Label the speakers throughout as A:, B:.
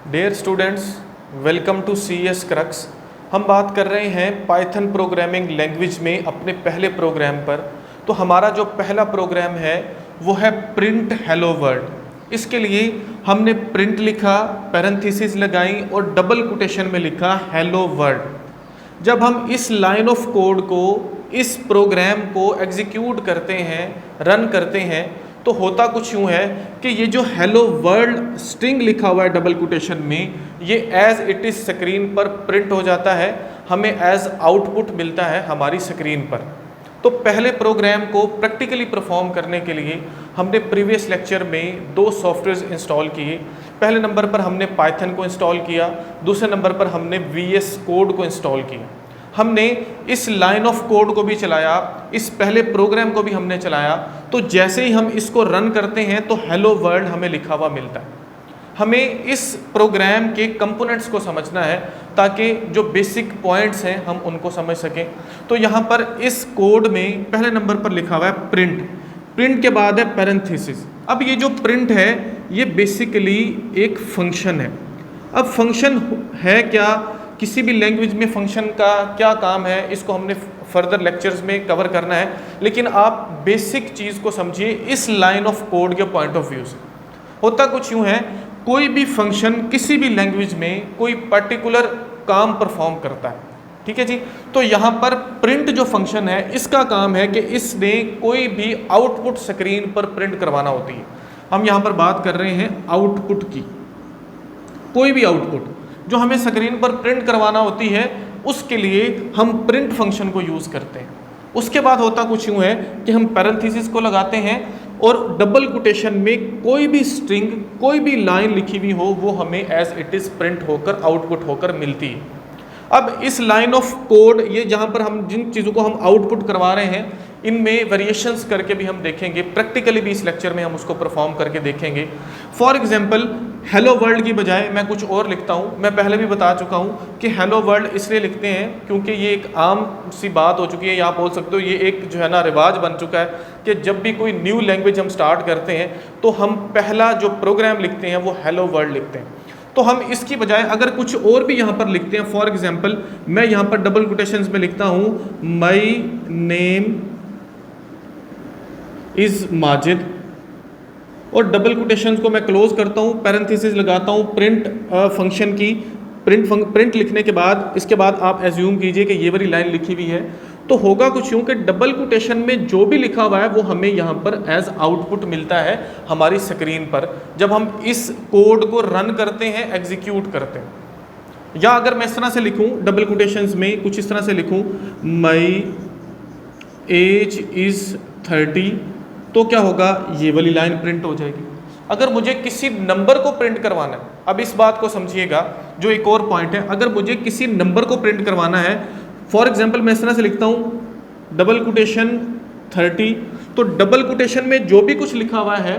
A: Dear students, welcome to C S crux. हम बात कर रहे हैं पाइथन प्रोग्रामिंग लैंग्वेज में अपने पहले प्रोग्राम पर। तो हमारा जो पहला प्रोग्राम है वो है प्रिंट हेलो वर्ल्ड। इसके लिए हमने प्रिंट लिखा, पैरेंथेसिस लगाई और डबल कोटेशन में लिखा हेलो वर्ल्ड। जब हम इस लाइन ऑफ कोड को, इस प्रोग्राम को एग्जीक्यूट करते हैं, रन करते हैं, तो होता कुछ यूँ है कि ये जो हेलो वर्ल्ड स्ट्रिंग लिखा हुआ है डबल कोटेशन में, ये एज इट इज़ स्क्रीन पर प्रिंट हो जाता है, हमें एज आउटपुट मिलता है हमारी स्क्रीन पर। तो पहले प्रोग्राम को प्रैक्टिकली परफॉर्म करने के लिए हमने प्रीवियस लेक्चर में दो सॉफ्टवेयर इंस्टॉल किए। पहले नंबर पर हमने पाइथन को इंस्टॉल किया, दूसरे नंबर पर हमने VS कोड को इंस्टॉल किया। हमने इस लाइन ऑफ कोड को भी चलाया, इस पहले प्रोग्राम को भी हमने चलाया। तो जैसे ही हम इसको रन करते हैं तो हेलो वर्ल्ड हमें लिखा हुआ मिलता है। हमें इस प्रोग्राम के कंपोनेंट्स को समझना है ताकि जो बेसिक पॉइंट्स हैं हम उनको समझ सकें। तो यहाँ पर इस कोड में पहले नंबर पर लिखा हुआ है प्रिंट, प्रिंट के बाद है पैरेंथेसिस। अब ये जो प्रिंट है ये बेसिकली एक फंक्शन है। अब फंक्शन है क्या, किसी भी लैंग्वेज में फंक्शन का क्या काम है, इसको हमने फर्दर लेक्चर्स में कवर करना है, लेकिन आप बेसिक चीज़ को समझिए इस लाइन ऑफ कोड के पॉइंट ऑफ व्यू से। होता कुछ यूँ है, कोई भी फंक्शन किसी भी लैंग्वेज में कोई पर्टिकुलर काम परफॉर्म करता है, ठीक है जी। तो यहाँ पर प्रिंट जो फंक्शन है इसका काम है कि इसने कोई भी आउटपुट स्क्रीन पर प्रिंट करवाना होती है। हम यहाँ पर बात कर रहे हैं आउटपुट की। कोई भी आउटपुट जो हमें स्क्रीन पर प्रिंट करवाना होती है उसके लिए हम प्रिंट फंक्शन को यूज़ करते हैं। उसके बाद होता कुछ यूँ है कि हम पैरेंथेसिस को लगाते हैं और डबल कोटेशन में कोई भी स्ट्रिंग, कोई भी लाइन लिखी हुई हो वो हमें एज इट इज़ प्रिंट होकर, आउटपुट होकर मिलती है। अब इस लाइन ऑफ कोड, ये जहाँ पर हम जिन चीज़ों को हम आउटपुट करवा रहे हैं इनमें वेरिएशंस करके भी हम देखेंगे, प्रैक्टिकली भी इस लेक्चर में हम उसको परफॉर्म करके देखेंगे। फॉर एग्जांपल हेलो वर्ल्ड की बजाय मैं कुछ और लिखता हूँ। मैं पहले भी बता चुका हूँ कि हेलो वर्ल्ड इसलिए लिखते हैं क्योंकि ये एक आम सी बात हो चुकी है, या आप बोल सकते हो ये एक जो है ना रिवाज बन चुका है कि जब भी कोई न्यू लैंग्वेज हम स्टार्ट करते हैं तो हम पहला जो प्रोग्राम लिखते हैं वो हेलो वर्ल्ड लिखते हैं। तो हम इसकी बजाय अगर कुछ और भी यहाँ पर लिखते हैं, फॉर एग्जांपल मैं यहाँ पर डबल कोटेशंस में लिखता हूँ माई नेम इज़ माजिद, और डबल कोटेशंस को मैं क्लोज करता हूँ, पैरेंथेसिस लगाता हूँ प्रिंट फंक्शन की। प्रिंट लिखने के बाद, इसके बाद आप एज्यूम कीजिए कि ये वाली लाइन लिखी हुई है, तो होगा कुछ यूँ कि डबल कोटेशन में जो भी लिखा हुआ है वो हमें यहाँ पर एज आउटपुट मिलता है हमारी स्क्रीन पर जब हम इस कोड को रन करते हैं, एग्जीक्यूट करते हैं। या अगर मैं इस तरह से लिखूँ डबल कोटेशंस में, कुछ इस तरह से लिखूँ माई एज इज़ 30, तो क्या होगा, ये वाली लाइन प्रिंट हो जाएगी। अगर मुझे किसी नंबर को प्रिंट करवाना है, अब इस बात को समझिएगा, जो एक और पॉइंट है, अगर मुझे किसी नंबर को प्रिंट करवाना है, फॉर एग्जांपल मैं इस तरह से लिखता हूँ डबल कोटेशन 30, तो डबल कोटेशन में जो भी कुछ लिखा हुआ है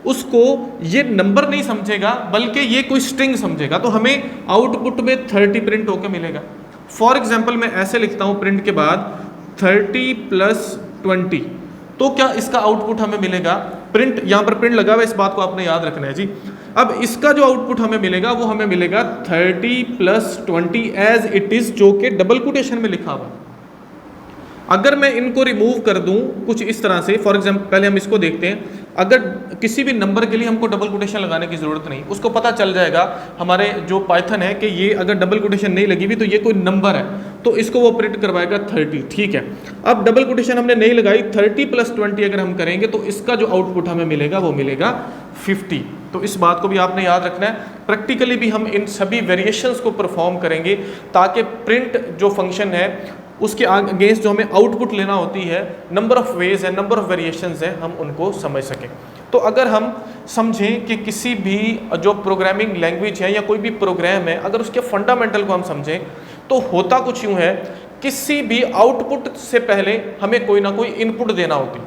A: उसको ये नंबर नहीं समझेगा बल्कि ये कोई स्ट्रिंग समझेगा, तो हमें आउटपुट में 30 प्रिंट होकर मिलेगा। फॉर एग्जाम्पल मैं ऐसे लिखता हूँ प्रिंट के बाद 30 + 20, तो क्या इसका आउटपुट हमें मिलेगा, प्रिंट, यहाँ पर प्रिंट लगा हुआ है, इस बात को आपने याद रखना है जी। अब इसका जो आउटपुट हमें मिलेगा वो हमें मिलेगा 30 + 20 एज इट इज़, जो कि डबल कोटेशन में लिखा हुआ। अगर मैं इनको रिमूव कर दूं कुछ इस तरह से, फॉर एग्जाम्पल पहले हम इसको देखते हैं, अगर किसी भी नंबर के लिए हमको डबल कोटेशन लगाने की ज़रूरत नहीं, उसको पता चल जाएगा हमारे जो पाइथन है कि ये अगर डबल कोटेशन नहीं लगी हुई तो ये कोई नंबर है, तो इसको वो प्रिंट करवाएगा 30, ठीक है। अब डबल कोटेशन हमने नहीं लगाई, 30 + 20 अगर हम करेंगे तो इसका जो आउटपुट हमें मिलेगा वो मिलेगा 50। तो इस बात को भी आपने याद रखना है। प्रैक्टिकली भी हम इन सभी वेरिएशंस को परफॉर्म करेंगे ताकि प्रिंट जो फंक्शन है उसके अगेंस्ट जो हमें आउटपुट लेना होती है, नंबर ऑफ़ वेज है, नंबर ऑफ़ वेरिएशंस है, हम उनको समझ सकें। तो अगर हम समझें कि किसी भी जो प्रोग्रामिंग लैंग्वेज है या कोई भी प्रोग्राम है, अगर उसके फंडामेंटल को हम समझें तो होता कुछ यूँ है, किसी भी आउटपुट से पहले हमें कोई ना कोई इनपुट देना होती है।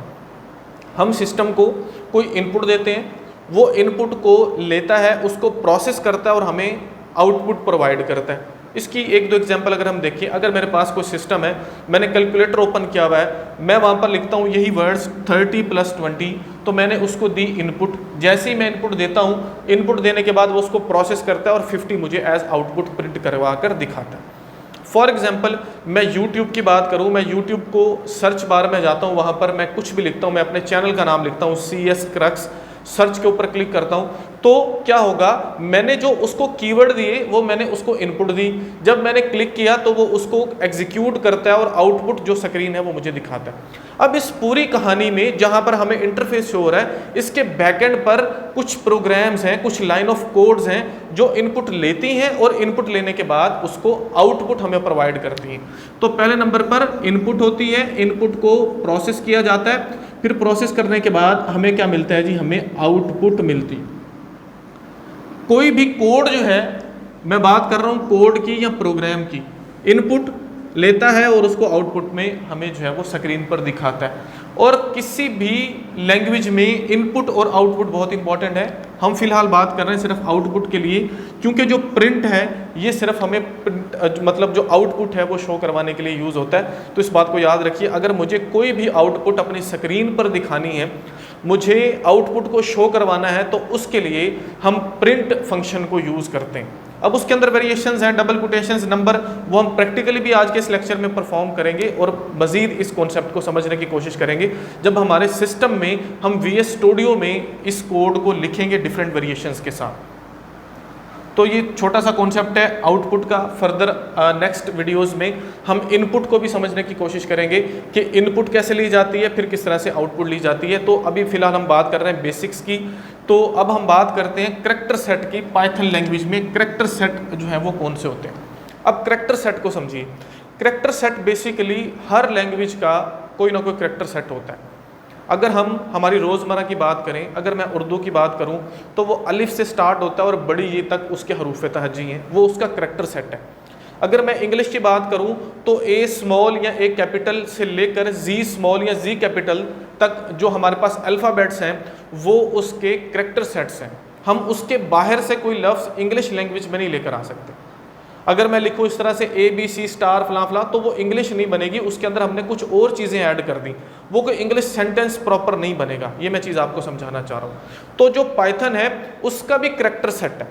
A: हम सिस्टम को कोई इनपुट देते हैं, वो इनपुट को लेता है, उसको प्रोसेस करता है और हमें आउटपुट प्रोवाइड करता है। इसकी एक दो एग्जांपल अगर हम देखें, अगर मेरे पास कोई सिस्टम है, मैंने कैलकुलेटर ओपन किया हुआ है, मैं वहाँ पर लिखता हूँ यही वर्ड्स 30 + 20, तो मैंने उसको दी इनपुट। जैसे ही मैं इनपुट देता हूँ, इनपुट देने के बाद वो उसको प्रोसेस करता है और 50 मुझे एज आउटपुट प्रिंट करवा कर दिखाता है। फॉर एग्जाम्पल मैं YouTube की बात करूँ, मैं YouTube को सर्च बार में जाता हूँ, वहाँ पर मैं कुछ भी लिखता हूँ, मैं अपने चैनल का नाम लिखता हूँ CS क्रक्स, सर्च के ऊपर क्लिक करता हूँ, तो क्या होगा, मैंने जो उसको कीवर्ड दिए वो मैंने उसको इनपुट दी, जब मैंने क्लिक किया तो वो उसको एग्जीक्यूट करता है और आउटपुट जो स्क्रीन है वो मुझे दिखाता है। अब इस पूरी कहानी में जहाँ पर हमें इंटरफेस शो हो रहा है, इसके बैकएंड पर कुछ प्रोग्राम्स हैं, कुछ लाइन ऑफ कोड्स हैं जो इनपुट लेती हैं और इनपुट लेने के बाद उसको आउटपुट हमें प्रोवाइड करती हैं। तो पहले नंबर पर इनपुट होती है, इनपुट को प्रोसेस किया जाता है, फिर प्रोसेस करने के बाद हमें क्या मिलता है जी, हमें आउटपुट मिलती है। कोई भी कोड जो है, मैं बात कर रहा हूँ कोड की या प्रोग्राम की, इनपुट लेता है और उसको आउटपुट में हमें जो है वो स्क्रीन पर दिखाता है। और किसी भी लैंग्वेज में इनपुट और आउटपुट बहुत इंपॉर्टेंट है। हम फिलहाल बात कर रहे हैं सिर्फ आउटपुट के लिए, क्योंकि जो प्रिंट है ये सिर्फ हमें मतलब जो आउटपुट है वो शो करवाने के लिए यूज़ होता है। तो इस बात को याद रखिए, अगर मुझे कोई भी आउटपुट अपनी स्क्रीन पर दिखानी है, मुझे आउटपुट को शो करवाना है, तो उसके लिए हम प्रिंट फंक्शन को यूज़ करते हैं। अब उसके अंदर वेरिएशंस हैं, डबल कोटेशंस, नंबर, वो हम प्रैक्टिकली भी आज के इस लेक्चर में परफॉर्म करेंगे और मज़ीद इस कॉन्सेप्ट को समझने की कोशिश करेंगे जब हमारे सिस्टम में हम VS स्टूडियो में इस कोड को लिखेंगे डिफरेंट वेरिएशंस के साथ। तो ये छोटा सा कॉन्सेप्ट है आउटपुट का। फर्दर नेक्स्ट वीडियोस में हम इनपुट को भी समझने की कोशिश करेंगे कि इनपुट कैसे ली जाती है, फिर किस तरह से आउटपुट ली जाती है। तो अभी फिलहाल हम बात कर रहे हैं बेसिक्स की। तो अब हम बात करते हैं करैक्टर सेट की। पाइथन लैंग्वेज में करैक्टर सेट जो है वो कौन से होते हैं। अब करैक्टर सेट को समझिए। करैक्टर सेट बेसिकली हर लैंग्वेज का कोई ना कोई करैक्टर सेट होता है। अगर हम हमारी रोज़मर्रा की बात करें, अगर मैं उर्दू की बात करूं, तो वो अलिफ से स्टार्ट होता है और बड़ी ये तक उसके हरूफ तहजी हैं, वो उसका करैक्टर सेट है। अगर मैं इंग्लिश की बात करूं तो A स्मॉल या A कैपिटल से लेकर Z स्मॉल या Z कैपिटल तक जो हमारे पास अल्फ़ाबेट्स हैं वो उसके करैक्टर सेट्स हैं। हम उसके बाहर से कोई लफ्ज़ इंग्लिश लैंग्वेज में नहीं लेकर आ सकते। अगर मैं लिखूँ इस तरह से ABC स्टार फलां फलां, तो वो इंग्लिश नहीं बनेगी, उसके अंदर हमने कुछ और चीज़ें ऐड कर दी, वो कोई इंग्लिश सेंटेंस प्रॉपर नहीं बनेगा। ये मैं चीज़ आपको समझाना चाह रहा हूँ। तो जो पाइथन है उसका भी करैक्टर सेट है।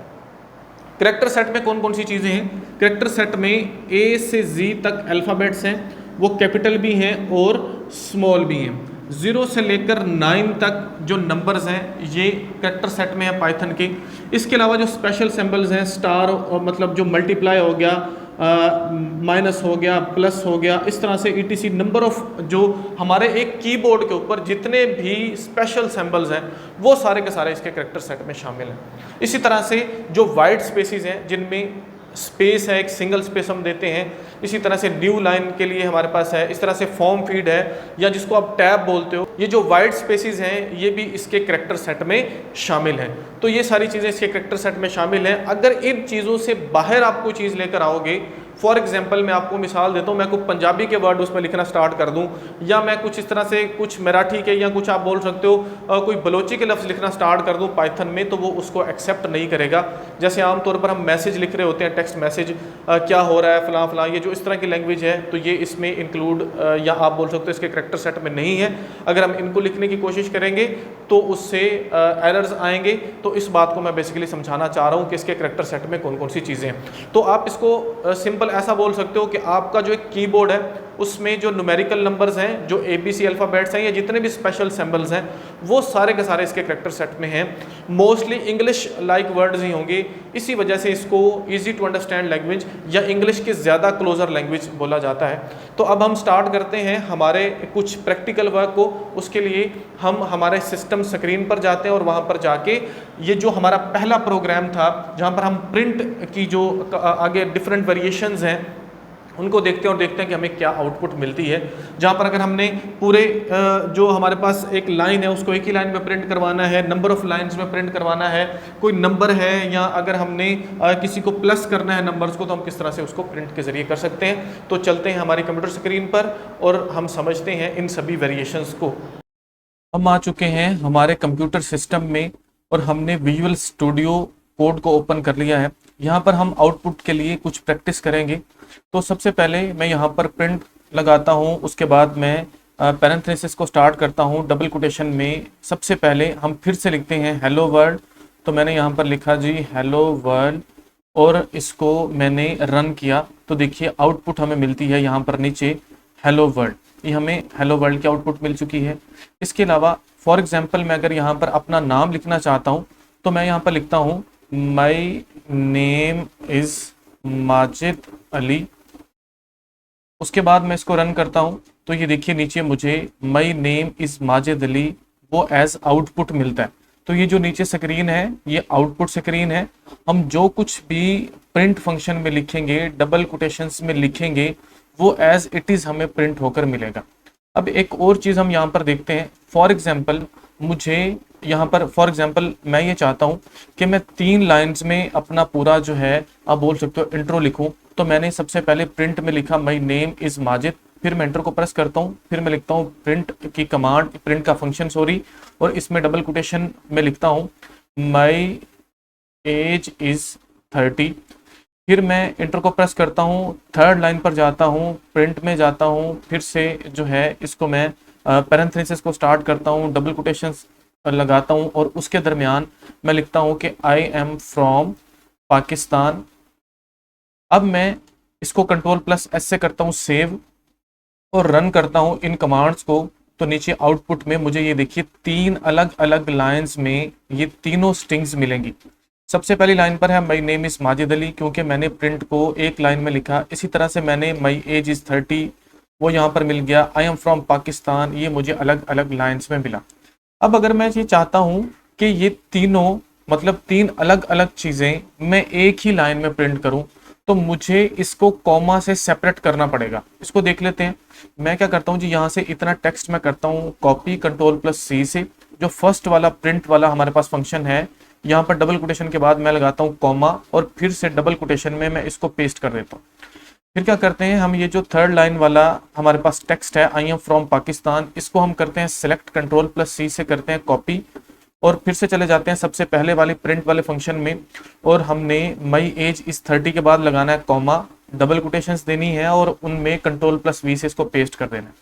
A: करैक्टर सेट में कौन कौन सी चीज़ें हैं? करैक्टर सेट में A से Z तक अल्फ़ाबेट्स हैं, वो कैपिटल भी हैं और स्मॉल भी हैं। 0 से लेकर 9 तक जो नंबर्स हैं ये करैक्टर सेट में है पाइथन के। इसके अलावा जो स्पेशल सिंबल्स हैं, स्टार और मतलब जो मल्टीप्लाई हो गया, माइनस हो गया, प्लस हो गया, इस तरह से ETC नंबर ऑफ जो हमारे एक कीबोर्ड के ऊपर जितने भी स्पेशल सिंबल्स हैं वो सारे के सारे इसके करैक्टर सेट में शामिल हैं। इसी तरह से जो वाइट स्पेसेस हैं जिनमें स्पेस है, एक सिंगल स्पेस हम देते हैं, इसी तरह से न्यू लाइन के लिए हमारे पास है, इस तरह से फॉर्म फीड है या जिसको आप टैब बोलते हो, ये जो वाइट स्पेसेस हैं ये भी इसके करैक्टर सेट में शामिल हैं। तो ये सारी चीज़ें इसके करैक्टर सेट में शामिल हैं। अगर इन चीज़ों से बाहर आप कोई चीज़ लेकर आओगे, फॉर एग्जाम्पल मैं आपको मिसाल देता हूँ, मैं कोई पंजाबी के वर्ड उसमें लिखना स्टार्ट कर दूँ, या मैं कुछ इस तरह से कुछ मराठी के या कुछ आप बोल सकते हो कोई बलोची के लफ्ज़ लिखना स्टार्ट कर दूँ पाइथन में, तो वो उसको एक्सेप्ट नहीं करेगा। जैसे आमतौर पर हम मैसेज लिख रहे होते हैं, टेक्स्ट मैसेज, क्या हो रहा है फलां फलां, ये जो इस तरह की लैंग्वेज है तो ये इसमें इंक्लूड या आप बोल सकते हो इसके करैक्टर सेट में नहीं है। अगर हम इनको लिखने की कोशिश करेंगे तो उससे एरर्स आएंगे। तो इस बात को मैं बेसिकली समझाना चाह रहा हूँ कि इसके करैक्टर सेट में कौन कौन सी चीज़ें हैं। तो आप इसको सिंपल ऐसा बोल सकते हो कि आपका जो एक कीबोर्ड है उसमें जो न्यूमेरिकल नंबर्स हैं, जो ABC अल्फ़ाबेट्स हैं या जितने भी स्पेशल सिंबल्स हैं, वो सारे के सारे इसके करैक्टर सेट में हैं। मोस्टली इंग्लिश लाइक वर्ड्स ही होंगे, इसी वजह से इसको इजी टू अंडरस्टैंड लैंग्वेज या इंग्लिश के ज़्यादा क्लोजर लैंग्वेज बोला जाता है। तो अब हम स्टार्ट करते हैं हमारे कुछ प्रैक्टिकल वर्क को। उसके लिए हम हमारे सिस्टम स्क्रीन पर जाते हैं और वहाँ पर जाके ये जो हमारा पहला प्रोग्राम था जहाँ पर हम प्रिंट की जो आगे डिफरेंट वेरिएशंस हैं उनको देखते हैं और देखते हैं कि हमें क्या आउटपुट मिलती है। जहाँ पर अगर हमने पूरे जो हमारे पास एक लाइन है उसको एक ही लाइन में प्रिंट करवाना है, नंबर ऑफ लाइंस में प्रिंट करवाना है, कोई नंबर है या अगर हमने किसी को प्लस करना है नंबर्स को, तो हम किस तरह से उसको प्रिंट के ज़रिए कर सकते हैं। तो चलते हैं हमारी कंप्यूटर स्क्रीन पर और हम समझते हैं इन सभी वेरिएशंस को। हम आ चुके हैं हमारे कंप्यूटर सिस्टम में और हमने विजुअल स्टूडियो कोड को ओपन कर लिया है। यहाँ पर हम आउटपुट के लिए कुछ प्रैक्टिस करेंगे। तो सबसे पहले मैं यहाँ पर प्रिंट लगाता हूँ, उसके बाद मैं पैरेंथेसिस को स्टार्ट करता हूँ डबल कोटेशन में। सबसे पहले हम फिर से लिखते हैं हेलो वर्ल्ड, तो मैंने यहाँ पर लिखा जी हेलो वर्ल्ड और इसको मैंने रन किया तो देखिए आउटपुट हमें मिलती है यहाँ पर नीचे हेलो वर्ल्ड। ये हमें हेलो वर्ल्ड की आउटपुट मिल चुकी है। इसके अलावा फॉर एग्जांपल मैं अगर यहाँ पर अपना नाम लिखना चाहता हूँ तो मैं यहाँ पर लिखता हूँ my name is Majid Ali. उसके बाद मैं इसको रन करता हूँ तो ये देखिए नीचे मुझे my name is Majid Ali वो एज आउटपुट मिलता है। तो ये जो नीचे स्क्रीन है ये आउटपुट स्क्रीन है। हम जो कुछ भी प्रिंट फंक्शन में लिखेंगे, डबल कोटेशंस में लिखेंगे, वो एज इट इज़ हमें प्रिंट होकर मिलेगा। अब एक और चीज़ हम यहाँ पर देखते हैं। फॉर एग्जाम्पल मुझे यहाँ पर मैं ये चाहता हूँ कि मैं 3 लाइन्स में अपना पूरा जो है आप बोल सकते हो इंट्रो लिखूँ। तो मैंने सबसे पहले प्रिंट में लिखा माई नेम इज़ माजिद, फिर मैं एंटर को प्रेस करता हूँ, फिर मैं लिखता हूँ प्रिंट की कमांड, प्रिंट का फंक्शन सॉरी, और इसमें डबल कोटेशन में लिखता हूँ माई एज इज़ 30। फिर मैं इंटर को प्रेस करता हूँ, थर्ड लाइन पर जाता हूँ, प्रिंट में जाता हूँ, फिर से जो है इसको मैं पैरेंथेसिस को स्टार्ट करता हूँ, डबल कोटेशंस लगाता हूँ और उसके दरमियान मैं लिखता हूँ कि आई एम फ्रॉम पाकिस्तान। अब मैं इसको कंट्रोल प्लस एस से करता हूँ सेव और रन करता हूँ इन कमांड्स को। तो नीचे आउटपुट में मुझे ये देखिए 3 अलग अलग लाइंस में ये तीनों स्ट्रिंग्स मिलेंगी। सबसे पहली लाइन पर है my name is Majid Ali, क्योंकि मैंने प्रिंट को एक लाइन में लिखा। इसी तरह से मैंने माई एज इज़ 30 वो यहाँ पर मिल गया। आई एम फ्रॉम पाकिस्तान ये मुझे अलग अलग लाइन्स में मिला। अब अगर मैं ये चाहता हूँ कि ये तीनों मतलब 3 अलग अलग चीज़ें मैं एक ही लाइन में प्रिंट करूँ तो मुझे इसको कॉमा से सेपरेट करना पड़ेगा। इसको देख लेते हैं। मैं क्या करता हूँ जी, यहाँ से इतना टेक्स्ट मैं करता हूँ कॉपी कंट्रोल प्लस सी से। जो फर्स्ट वाला प्रिंट वाला हमारे पास फंक्शन है यहाँ पर डबल कोटेशन के बाद मैं लगाता हूँ कॉमा और फिर से डबल कोटेशन में मैं इसको पेस्ट कर देता हूँ। फिर क्या करते हैं हम, ये जो थर्ड लाइन वाला हमारे पास टेक्स्ट है आई एम फ्रॉम पाकिस्तान, इसको हम करते हैं सिलेक्ट कंट्रोल प्लस सी से करते हैं कॉपी और फिर से चले जाते हैं सबसे पहले वाले प्रिंट वाले फंक्शन में और हमने माई एज इस 30 के बाद लगाना है कॉमा, डबल कोटेशंस देनी है और उनमें कंट्रोल प्लस वी से इसको पेस्ट कर देना है।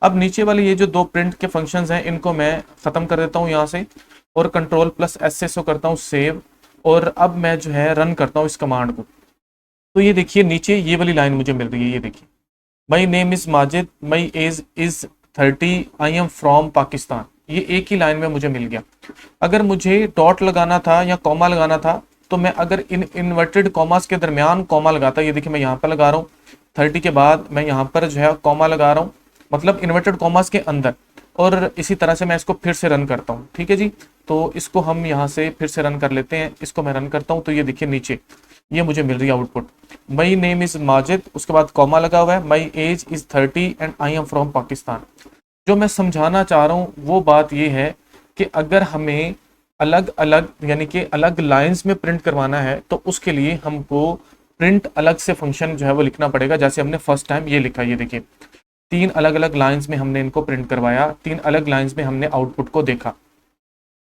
A: अब नीचे वाले ये जो 2 प्रिंट के फंक्शंस हैं इनको मैं ख़त्म कर देता हूँ यहाँ से और कंट्रोल प्लस एस से इसको करता हूँ सेव और अब मैं जो है रन करता हूँ इस कमांड को। तो ये देखिए नीचे ये वाली लाइन मुझे मिल रही है, ये देखिए my name is Majid, my age is 30, I am from Pakistan, ये एक ही लाइन में मुझे मिल गया। अगर मुझे डॉट लगाना था या कॉमा लगाना था तो मैं अगर इन इन्वर्टेड कॉमास के दरमियान कॉमा लगाता, ये देखिए मैं यहाँ पर लगा रहा हूँ 30 के बाद मैं यहाँ पर जो है कॉमा लगा रहा हूँ, मतलब इन्वर्टेड कॉमास के अंदर, और इसी तरह से मैं इसको फिर से रन करता हूँ। ठीक है जी, तो इसको हम यहाँ से फिर से रन कर लेते हैं। इसको मैं रन करता हूँ तो ये देखिए नीचे ये मुझे मिल रही है output, my name is Majid, उसके बाद कॉमा लगा हुआ है, my age is 30 and I am from Pakistan. जो मैं समझाना चाह रहा हूँ वो बात ये है कि अगर हमें अलग अलग यानी कि अलग लाइंस में प्रिंट करवाना है तो उसके लिए हमको प्रिंट अलग से फंक्शन जो है वो लिखना पड़ेगा। जैसे हमने फर्स्ट टाइम ये लिखा, ये देखिए 3 अलग अलग लाइंस में हमने इनको प्रिंट करवाया, 3 अलग लाइंस में हमने आउटपुट को देखा।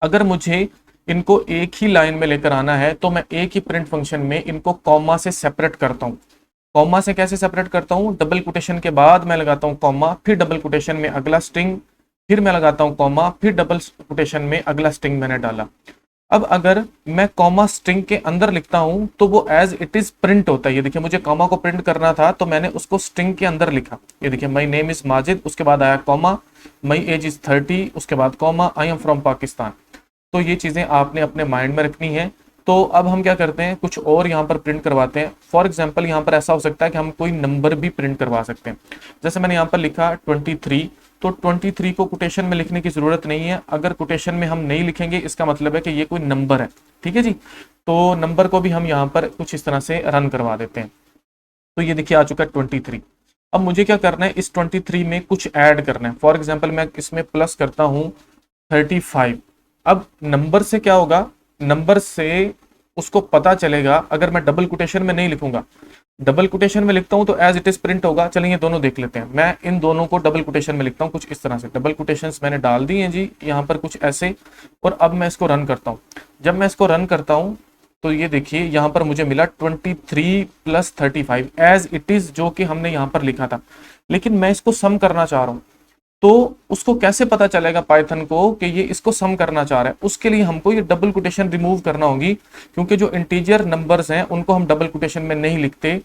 A: अगर मुझे इनको एक ही लाइन में लेकर आना है तो मैं एक ही प्रिंट फंक्शन में इनको कॉमा से सेपरेट करता हूँ। कॉमा से कैसे सेपरेट करता हूँ, डबल कोटेशन के बाद मैं लगाता हूँ कॉमा, फिर डबल कोटेशन में अगला स्ट्रिंग, फिर मैं लगाता हूँ कॉमा, फिर डबल कोटेशन में अगला स्ट्रिंग मैंने डाला। अब अगर मैं कॉमा स्ट्रिंग के अंदर लिखता हूँ तो वो एज इट इज प्रिंट होता है। ये देखिए मुझे कॉमा को प्रिंट करना था तो मैंने उसको स्ट्रिंग के अंदर लिखा। ये देखिए माई नेम इज माजिद, उसके बाद आया कॉमा, माई एज इज 30, उसके बाद comma, I am from Pakistan. तो ये चीज़ें आपने अपने माइंड में रखनी है। तो अब हम क्या करते हैं, कुछ और यहाँ पर प्रिंट करवाते हैं। फॉर एग्जाम्पल यहाँ पर ऐसा हो सकता है कि हम कोई नंबर भी प्रिंट करवा सकते हैं। जैसे मैंने यहाँ पर लिखा 23, तो 23 को कोटेशन में लिखने की ज़रूरत नहीं है। अगर कोटेशन में हम नहीं लिखेंगे इसका मतलब है कि ये कोई नंबर है। ठीक है जी, तो नंबर को भी हम यहाँ पर कुछ इस तरह से रन करवा देते हैं। तो ये देखिए आ चुका है 23। अब मुझे क्या करना है, इस 23 में कुछ ऐड करना है। फॉर एग्जाम्पल मैं इसमें प्लस करता हूँ 35। अब नंबर से क्या होगा, नंबर से उसको पता चलेगा। अगर मैं डबल कोटेशन में नहीं लिखूंगा, डबल कोटेशन में लिखता हूं तो एज इट इज प्रिंट होगा। चलिए ये दोनों देख लेते हैं। मैं इन दोनों को डबल कोटेशन में लिखता हूं कुछ इस तरह से। डबल कोटेशंस मैंने डाल दी हैं जी यहाँ पर कुछ ऐसे, और अब मैं इसको रन करता हूँ। जब मैं इसको रन करता हूँ तो ये देखिए यहाँ पर मुझे मिला 23 + 35 एज इट इज, जो कि हमने यहाँ पर लिखा था। लेकिन मैं इसको सम करना चाह रहा हूँ। तो उसको कैसे पता चलेगा पाइथन को कि ये इसको सम करना चाह रहा है? उसके लिए हमको ये डबल कोटेशन रिमूव करना होगी, क्योंकि जो इंटीजर नंबर्स हैं उनको हम डबल कोटेशन में नहीं लिखते।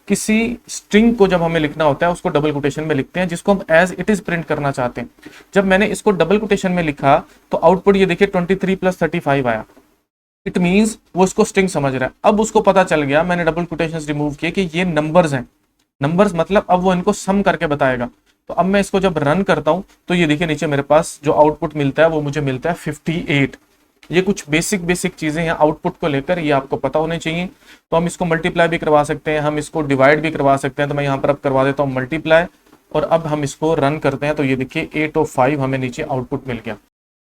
A: किसी स्ट्रिंग को जब हमें लिखना होता है उसको डबल कोटेशन में लिखते हैं, जिसको हम एज इट इज प्रिंट करना चाहते हैं। जब मैंने इसको डबल कोटेशन में लिखा तो आउटपुट ये देखिए 23 + 35 आया। इट मीन्स वो इसको स्ट्रिंग समझ रहा है। अब उसको पता चल गया, मैंने डबल कोटेशन रिमूव किए, कि ये नंबर्स हैं। नंबर्स मतलब अब वो इनको सम करके बताएगा। तो अब मैं इसको जब रन करता हूं तो ये देखिए नीचे मेरे पास जो आउटपुट मिलता है वो मुझे मिलता है 58। ये कुछ बेसिक चीजें हैं आउटपुट को लेकर, ये आपको पता होने चाहिए। तो हम इसको मल्टीप्लाई भी करवा सकते हैं, हम इसको डिवाइड भी करवा सकते हैं। तो मैं यहाँ पर अब करवा देता हूँ मल्टीप्लाई, और अब हम इसको रन करते हैं तो ये देखिए 8 और 5 हमें नीचे आउटपुट मिल गया।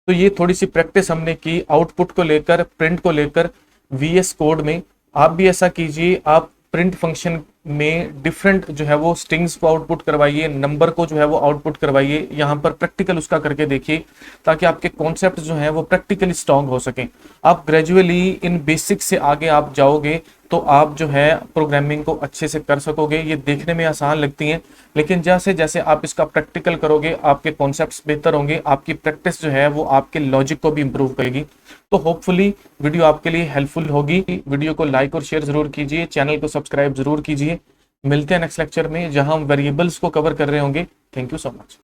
A: तो ये थोड़ी सी प्रैक्टिस हमने की आउटपुट को लेकर, प्रिंट को लेकर VS कोड में। आप भी ऐसा कीजिए, आप प्रिंट फंक्शन में डिफरेंट जो है वो स्ट्रिंग्स को आउटपुट करवाइए, नंबर को जो है वो आउटपुट करवाइए, यहाँ पर प्रैक्टिकल उसका करके देखिए, ताकि आपके कॉन्सेप्ट जो है वो प्रैक्टिकली स्ट्रांग हो सके। आप ग्रेजुअली इन बेसिक से आगे आप जाओगे तो आप जो है प्रोग्रामिंग को अच्छे से कर सकोगे। ये देखने में आसान लगती हैं, लेकिन जैसे जैसे आप इसका प्रैक्टिकल करोगे आपके कॉन्सेप्ट्स बेहतर होंगे, आपकी प्रैक्टिस जो है वो आपके लॉजिक को भी इंप्रूव करेगी। तो होपफुली वीडियो आपके लिए हेल्पफुल होगी। वीडियो को लाइक और शेयर जरूर कीजिए, चैनल को सब्सक्राइब जरूर कीजिए। मिलते हैं नेक्स्ट लेक्चर में जहां हम वेरिएबल्स को कवर कर रहे होंगे। Thank you so much.